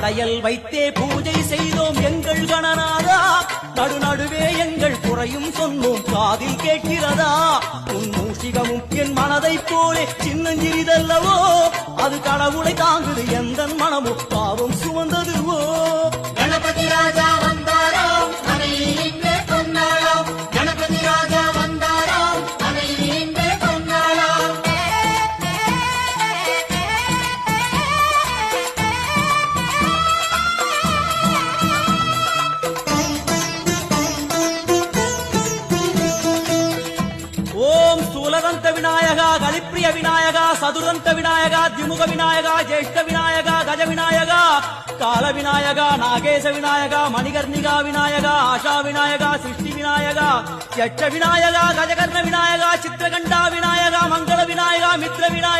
படையல் வைத்தே பூஜை செய்தோம் எங்கள் கணநாதா. நடுநடுவே எங்கள் குறையும் சொன்னோம் காதில் கேட்கிறதா. உன் மூஷிகமும் என் மனதைப் போலே சின்னஞ்சிறிதல்லவோ, அது கடவுளை தாங்குது எந்த மனமோ பாவம் சுமந்ததுவோ. கணபதி ராஜா வந்தாரோ அனையிலே பொன்னாளோ, கணபதி ராஜா வந்தாரோ அனையிலே பொன்னாளோ. ஓம் சூலதந்த விநாயகா, கலிப்பிரிய விநாயகா, சதுரந்த விநாயகா, திமுக விநாயகா, ஜேஷ்ட விநாயகா, கஜ விநாயகா, கால விநாயகா, நாகேச விநாயகா, மணிகர்ணிகா விநாயகா, ஆஷா விநாயகா, சிருஷ்டி விநாயகா, யட்ச விநாயகா, கஜகர்ண விநாயகா, சித்திரகண்டா விநாயகா, மங்கள விநாயகா, மித்ர விநாயகா.